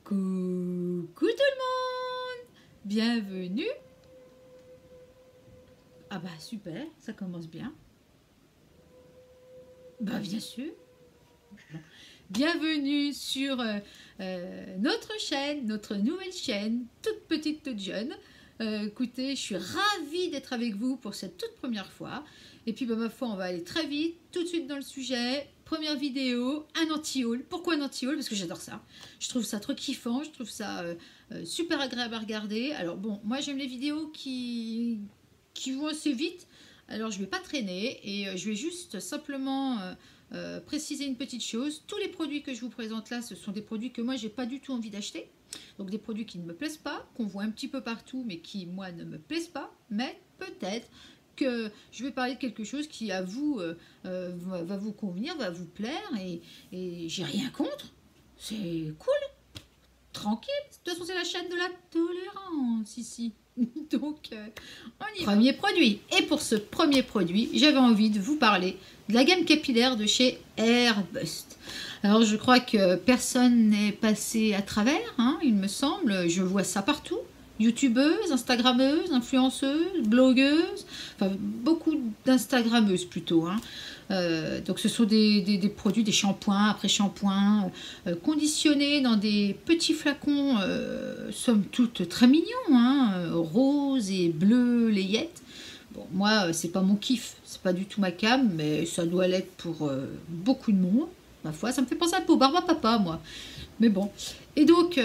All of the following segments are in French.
Coucou tout le monde, bienvenue. Ah bah super, ça commence bien. Bah bien sûr. Bienvenue sur notre chaîne, notre nouvelle chaîne, toute petite, toute jeune. Écoutez, je suis ravie d'être avec vous pour cette toute première fois. Et puis, bah, ma foi, on va aller très vite, tout de suite dans le sujet. Première vidéo, un anti-haul. Pourquoi un anti-haul? Parce que j'adore ça. Je trouve ça trop kiffant, je trouve ça super agréable à regarder. Alors bon, moi j'aime les vidéos qui vont assez vite. Alors je ne vais pas traîner et je vais juste simplement préciser une petite chose. Tous les produits que je vous présente là, ce sont des produits que moi j'ai pas du tout envie d'acheter. Donc des produits qui ne me plaisent pas, qu'on voit un petit peu partout, mais qui moi ne me plaisent pas. Mais peut-être que je vais parler de quelque chose qui à vous va vous convenir, va vous plaire et j'ai rien contre. C'est cool, tranquille. De toute façon c'est la chaîne de la tolérance ici. Donc, on y va. Premier produit. Et pour ce premier produit, j'avais envie de vous parler de la gamme capillaire de chez Airbust. Alors, je crois que personne n'est passé à travers, hein, il me semble. Je vois ça partout. Youtubeuses, Instagrammeuses, influenceuses, blogueuses. Enfin, beaucoup d'Instagrammeuses plutôt, hein. Donc ce sont des produits, des shampoings, après shampoings, conditionnés dans des petits flacons, somme toute très mignons, hein, rose et bleu layette. Bon, moi, c'est pas mon kiff, c'est pas du tout ma came, mais ça doit l'être pour beaucoup de monde. Ma foi, ça me fait penser un peu au Barba Papa, moi. Mais bon. Et donc,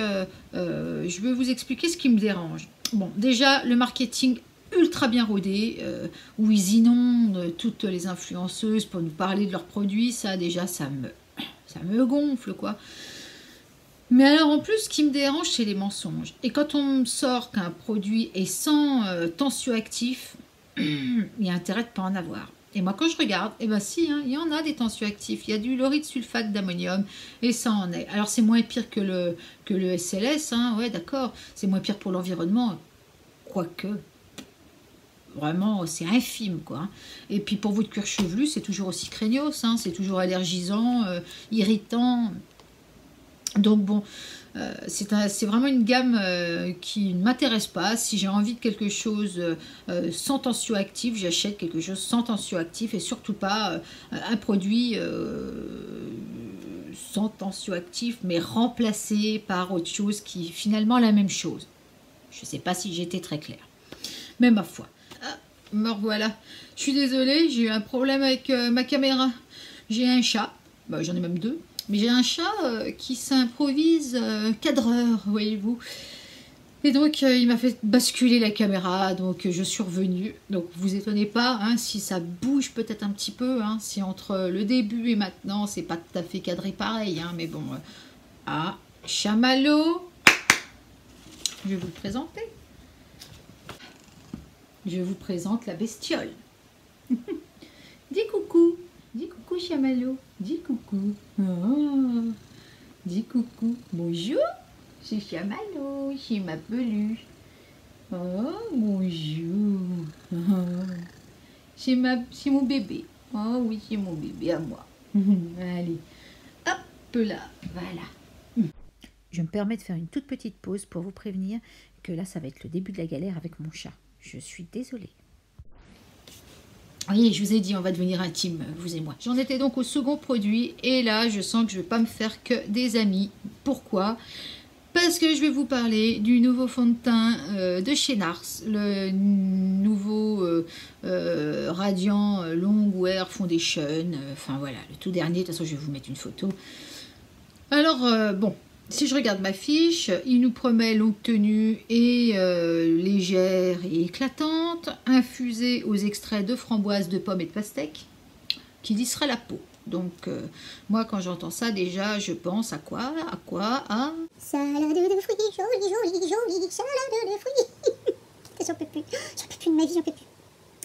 je vais vous expliquer ce qui me dérange. Bon, déjà, le marketing ultra bien rodé, où ils inondent toutes les influenceuses pour nous parler de leurs produits, ça déjà ça me gonfle quoi. Mais alors en plus ce qui me dérange c'est les mensonges. Et quand on me sort qu'un produit est sans tensioactif, il y a intérêt de ne pas en avoir. Et moi quand je regarde, eh ben si, hein, il y en a des tensioactifs, il y a du lauride sulfate d'ammonium et ça en est. Alors c'est moins pire que le SLS, hein, ouais d'accord, c'est moins pire pour l'environnement, quoique. Vraiment, c'est infime, quoi. Et puis, pour votre cuir chevelu, c'est toujours aussi craignos, hein, c'est toujours allergisant, irritant. Donc, bon, c'est vraiment une gamme qui ne m'intéresse pas. Si j'ai envie de quelque chose sans tensioactif, j'achète quelque chose sans tensioactif et surtout pas un produit sans tensioactif, mais remplacé par autre chose qui est finalement la même chose. Je ne sais pas si j'étais très claire. Mais ma foi. Me revoilà. Je suis désolée, j'ai eu un problème avec ma caméra. J'ai un chat, bah, j'en ai même deux, mais j'ai un chat qui s'improvise cadreur, voyez-vous. Et donc il m'a fait basculer la caméra, donc je suis revenue. Donc vous étonnez pas, hein, si ça bouge peut-être un petit peu, hein, si entre le début et maintenant c'est pas tout à fait cadré pareil, hein, mais bon. Ah, chamallow, je vais vous le présenter. Je vous présente la bestiole. Dis coucou. Dis coucou, chamallow. Dis coucou. Oh. Dis coucou. Bonjour. C'est chamallow. C'est ma peluche. Oh, bonjour. Oh. C'est mon bébé. Oh oui, c'est mon bébé à moi. Allez. Hop là. Voilà. Je me permets de faire une toute petite pause pour vous prévenir que là, ça va être le début de la galère avec mon chat. Je suis désolée. Oui, je vous ai dit, on va devenir intime, vous et moi. J'en étais donc au second produit et là, je sens que je ne vais pas me faire que des amis. Pourquoi? Parce que je vais vous parler du nouveau fond de teint de chez Nars, le nouveau Radiant Long Wear Foundation. Enfin voilà, le tout dernier. De toute façon, je vais vous mettre une photo. Alors, bon. Si je regarde ma fiche, il nous promet longue tenue et légère et éclatante, infusée aux extraits de framboise, de pommes et de pastèque, qui lissera la peau. Donc, moi, quand j'entends ça, déjà, je pense à quoi? À salade de fruits, jolie, salade de fruits. J'en peux plus de ma vie, j'en peux plus.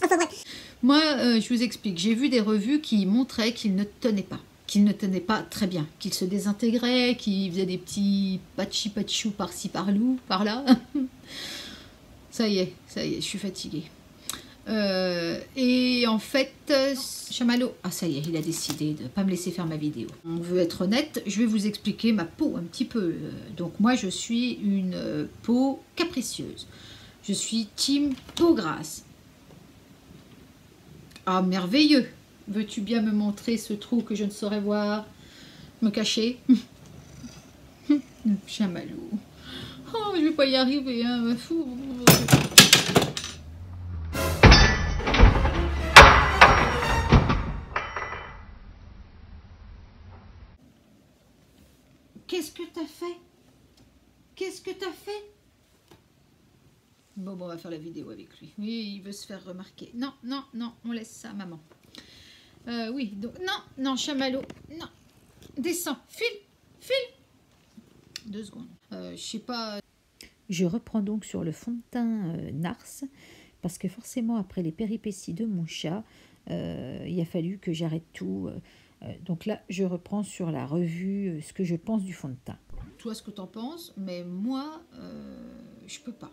Enfin bref. Moi, je vous explique, j'ai vu des revues qui montraient qu'ils ne tenaient pas. Qu'il ne tenait pas très bien, qu'il se désintégrait, qu'il faisait des petits patchou par-ci, par-là. Ça y est, je suis fatiguée. Et en fait, Chamallow, ah ça y est, il a décidé de ne pas me laisser faire ma vidéo. On veut être honnête, je vais vous expliquer ma peau un petit peu. Donc moi, je suis une peau capricieuse. Je suis team peau grasse. Ah, merveilleux! Veux-tu bien me montrer ce trou que je ne saurais voir? Me cacher? Chamallow. Oh, je vais pas y arriver, hein. Fou. Qu'est-ce que t'as fait? Qu'est-ce que t'as fait? Bon, on va faire la vidéo avec lui. Oui, il veut se faire remarquer. Non, non, non, on laisse ça, maman. Oui, donc, non, non, Chamallow, non. Descends, file, file. 2 secondes. Je sais pas. Je reprends donc sur le fond de teint Nars, parce que forcément, après les péripéties de mon chat, il a fallu que j'arrête tout. Donc là, je reprends sur la revue ce que je pense du fond de teint. Toi, ce que t'en penses, mais moi, je peux pas.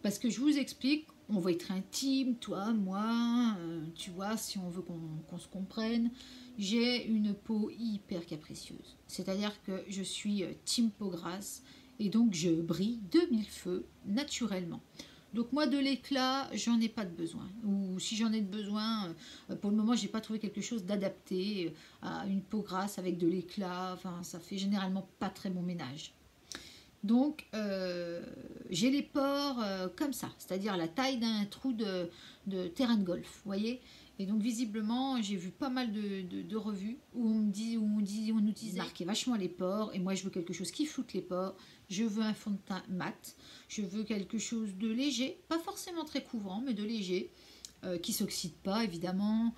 Parce que je vous explique, on va être intime, toi, moi, tu vois, si on veut qu'on se comprenne. J'ai une peau hyper capricieuse. C'est-à-dire que je suis team peau grasse et donc je brille de mille feux naturellement. Donc moi, de l'éclat, j'en ai pas de besoin. Ou si j'en ai de besoin, pour le moment, j'ai pas trouvé quelque chose d'adapté à une peau grasse avec de l'éclat. Enfin, ça fait généralement pas très bon ménage. Donc, j'ai les pores comme ça, c'est-à-dire la taille d'un trou de terrain de golf, vous voyez. Et donc, visiblement, j'ai vu pas mal de revues où on nous disait marquer vachement les pores. Et moi, je veux quelque chose qui floute les pores. Je veux un fond de teint mat. Je veux quelque chose de léger, pas forcément très couvrant, mais de léger, qui s'oxyde pas, évidemment.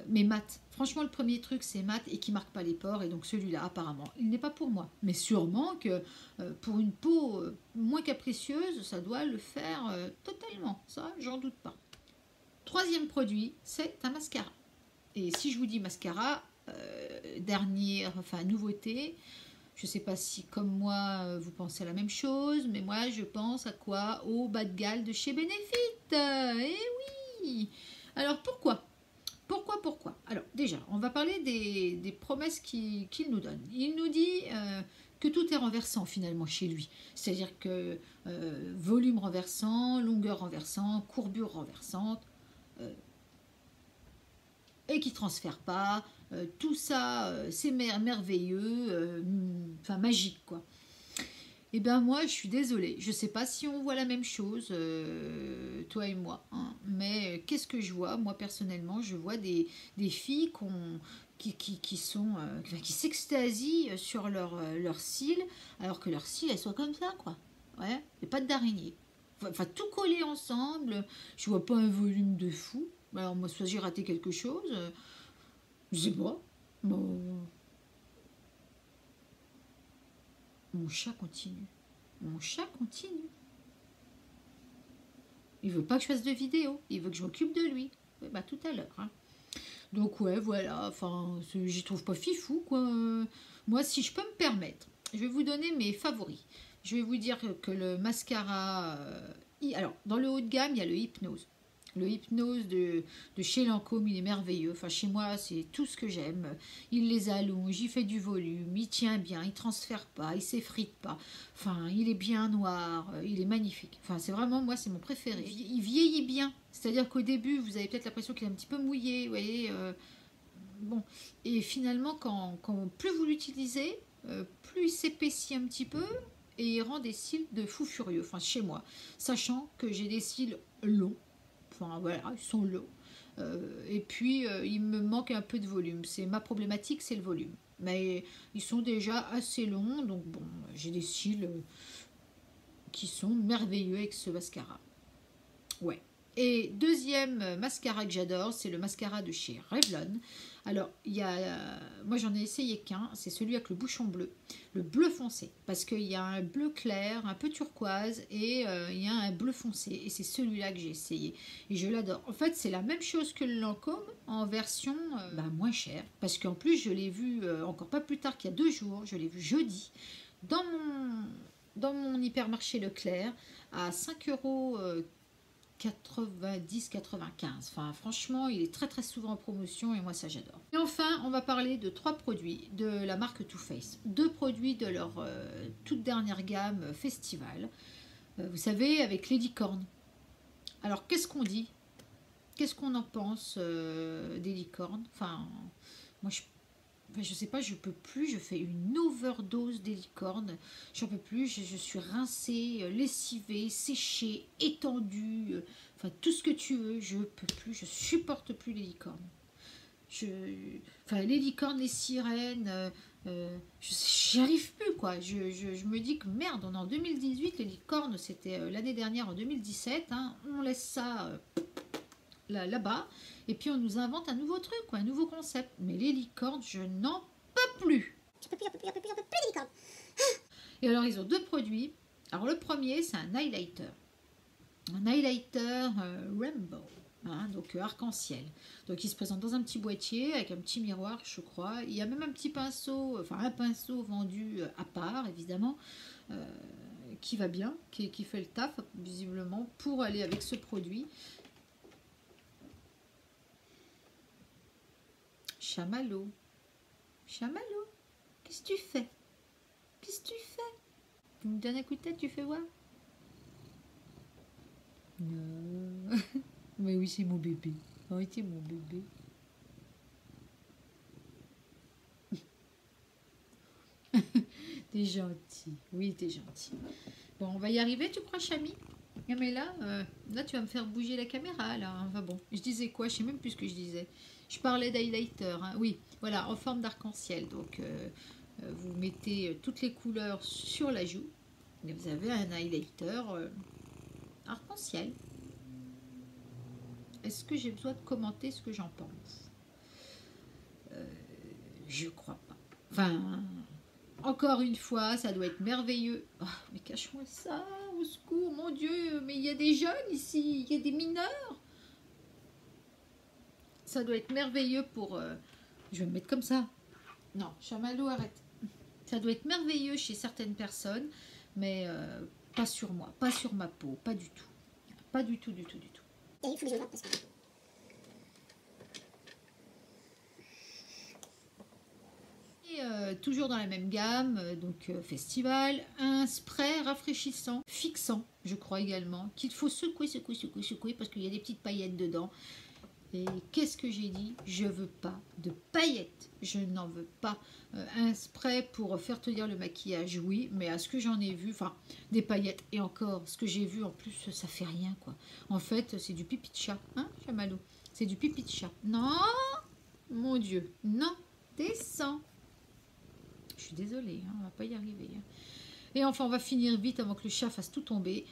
Mais mat, franchement le premier truc c'est mat et qui marque pas les pores, et donc celui-là apparemment il n'est pas pour moi, mais sûrement que pour une peau moins capricieuse ça doit le faire totalement, ça j'en doute pas. Troisième produit, c'est un mascara, et si je vous dis mascara, dernière, enfin nouveauté, je sais pas si comme moi vous pensez à la même chose, mais moi je pense à quoi? Au bas de galle de chez Benefit. Eh oui. Alors pourquoi? Pourquoi? Alors déjà, on va parler des promesses qu'il nous donne. Il nous dit que tout est renversant finalement chez lui. C'est-à-dire que volume renversant, longueur renversant, courbure renversante, et qui ne transfère pas. Tout ça, c'est merveilleux, enfin magique quoi. Eh bien moi je suis désolée, je ne sais pas si on voit la même chose, toi et moi, hein, mais qu'est-ce que je vois? Moi personnellement je vois des filles qui s'extasient sur leurs cils, alors que leurs cils elles sont comme ça quoi, ouais, et pas d'araignée. Enfin tout collé ensemble, je vois pas un volume de fou. Alors moi soit j'ai raté quelque chose, je sais pas, mon chat continue. Mon chat continue. Il veut pas que je fasse de vidéo. Il veut que je m'occupe de lui. Ouais, bah tout à l'heure. Hein. Donc ouais, voilà. Enfin, j'y trouve pas fifou, quoi. Moi, si je peux me permettre, je vais vous donner mes favoris. Je vais vous dire que le mascara... alors, dans le haut de gamme, il y a le Hypnose. Le Hypnose de chez Lancôme, il est merveilleux. Enfin, chez moi, c'est tout ce que j'aime. Il les allonge, il fait du volume, il tient bien, il transfère pas, il s'effrite pas. Enfin, il est bien noir, il est magnifique. Enfin, c'est vraiment, moi, c'est mon préféré. Il vieillit bien. C'est-à-dire qu'au début, vous avez peut-être l'impression qu'il est un petit peu mouillé, vous voyez. Bon. Et finalement, quand plus vous l'utilisez, plus il s'épaissit un petit peu et il rend des cils de fou furieux. Enfin, chez moi. Sachant que j'ai des cils longs. Enfin voilà, ils sont longs. Et puis il me manque un peu de volume. C'est ma problématique, c'est le volume. Mais ils sont déjà assez longs, donc bon, j'ai des cils qui sont merveilleux avec ce mascara. Ouais. Et deuxième mascara que j'adore, c'est le mascara de chez Revlon. Alors, il y a, moi j'en ai essayé qu'un, c'est celui avec le bouchon bleu, le bleu foncé, parce qu'il y a un bleu clair, un peu turquoise, et il y a un bleu foncé, et c'est celui-là que j'ai essayé, et je l'adore. En fait, c'est la même chose que le Lancôme, en version moins chère, parce qu'en plus, je l'ai vu encore pas plus tard qu'il y a 2 jours, je l'ai vu jeudi, dans mon hypermarché Leclerc, à 5,99 € 90,95. Enfin, franchement, il est très très souvent en promotion et moi ça j'adore. Et enfin, on va parler de 3 produits de la marque Too Faced. 2 produits de leur toute dernière gamme Festival. Vous savez, avec les licornes. Alors, qu'est-ce qu'on dit? Qu'est-ce qu'on en pense des licornes? Enfin, moi je sais pas, je peux plus, je fais une overdose des licornes, j'en peux plus, je suis rincée, lessivée, séchée, étendue, enfin tout ce que tu veux, je peux plus, je supporte plus les licornes. Enfin les licornes, les sirènes, j'y arrive plus quoi, je me dis que merde, on est en 2018, les licornes c'était l'année dernière en 2017, hein, on laisse ça là-bas, et puis on nous invente un nouveau truc, quoi, un nouveau concept. Mais les licornes, je n'en peux plus. Je peux plus, des licornes. Et alors, ils ont 2 produits. Alors, le premier, c'est un highlighter. Un highlighter rainbow, hein, donc arc-en-ciel. Donc, il se présente dans un petit boîtier avec un petit miroir, je crois. Il y a même un petit pinceau, enfin un pinceau vendu à part, évidemment, qui va bien, qui fait le taf, visiblement, pour aller avec ce produit. Chamallow, Chamallow, qu'est-ce que tu fais? Qu'est-ce que tu fais? Tu me donnes un coup de tête, tu fais voir? Non. Mais oui, c'est mon bébé. Oui, c'est mon bébé. T'es gentil. Oui, t'es gentil. Bon, on va y arriver, tu crois, Chami? Ah, mais là, tu vas me faire bouger la caméra, là. Enfin bon, je disais quoi? Je sais même plus ce que je disais. Je parlais d'highlighter, hein. Oui, voilà, en forme d'arc-en-ciel. Donc, vous mettez toutes les couleurs sur la joue. Et vous avez un highlighter arc-en-ciel. Est-ce que j'ai besoin de commenter ce que j'en pense? Je crois pas. Enfin, encore une fois, ça doit être merveilleux. Oh, mais cache-moi ça, au secours, mon Dieu. Mais il y a des jeunes ici, il y a des mineurs. Ça doit être merveilleux pour... je vais me mettre comme ça. Non, Chamallow, arrête. Ça doit être merveilleux chez certaines personnes, mais pas sur moi, pas sur ma peau, pas du tout. Pas du tout, du tout, du tout. Et il faut que je vois parce que... Et toujours dans la même gamme, donc Festival, un spray rafraîchissant, fixant, je crois également, qu'il faut secouer, secouer, secouer, secouer, parce qu'il y a des petites paillettes dedans. Et qu'est-ce que j'ai dit? Je veux pas de paillettes, je n'en veux pas. Un spray pour faire tenir le maquillage, oui, mais à ce que j'en ai vu, enfin, des paillettes, et encore, ce que j'ai vu en plus, ça fait rien, quoi. En fait, c'est du pipi de chat, hein, Chamallow? C'est du pipi de chat. Non, mon Dieu, non, descends. Je suis désolée, hein, on va pas y arriver. Hein. Et enfin, on va finir vite avant que le chat fasse tout tomber.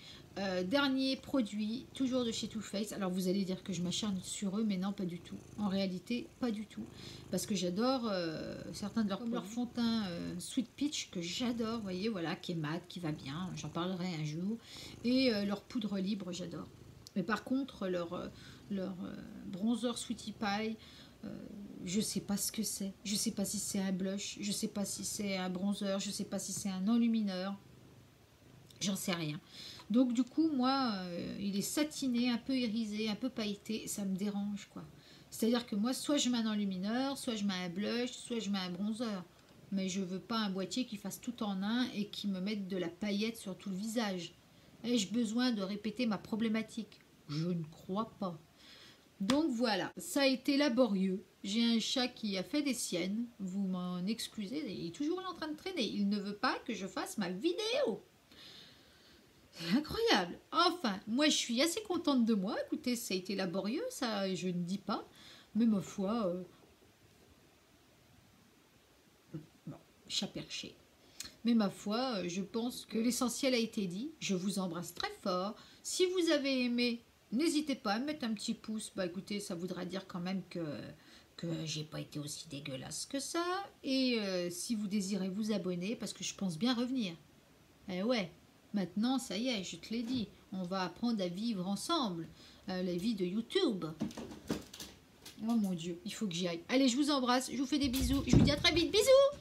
Dernier produit, toujours de chez Too Faced. Alors vous allez dire que je m'acharne sur eux, mais non, pas du tout. En réalité, pas du tout. Parce que j'adore certains de leurs fond de teint Sweet Peach, que j'adore, vous voyez, voilà, qui est mat, qui va bien. J'en parlerai un jour. Et leur poudre libre, j'adore. Mais par contre, leur bronzer Sweetie Pie, je sais pas ce que c'est. Je sais pas si c'est un blush, je sais pas si c'est un bronzer, je sais pas si c'est un enlumineur. J'en sais rien. Donc du coup, moi, il est satiné, un peu irisé, un peu pailleté, ça me dérange, quoi. C'est-à-dire que moi, soit je mets un enlumineur, soit je mets un blush, soit je mets un bronzer. Mais je veux pas un boîtier qui fasse tout en un et qui me mette de la paillette sur tout le visage. Ai-je besoin de répéter ma problématique? Je ne crois pas. Donc voilà, ça a été laborieux. J'ai un chat qui a fait des siennes, vous m'en excusez, il est toujours là en train de traîner. Il ne veut pas que je fasse ma vidéo. C'est incroyable. Enfin, moi je suis assez contente de moi. Écoutez, ça a été laborieux, ça je ne dis pas. Mais ma foi, bon, chat perché. Mais ma foi, je pense que l'essentiel a été dit. Je vous embrasse très fort. Si vous avez aimé, n'hésitez pas à mettre un petit pouce. Bah écoutez, ça voudra dire quand même que j'ai pas été aussi dégueulasse que ça. Et si vous désirez vous abonner, parce que je pense bien revenir. Eh ouais. Maintenant, ça y est, je te l'ai dit, on va apprendre à vivre ensemble, la vie de YouTube. Oh mon Dieu, il faut que j'y aille. Allez, je vous embrasse, je vous fais des bisous, je vous dis à très vite, bisous.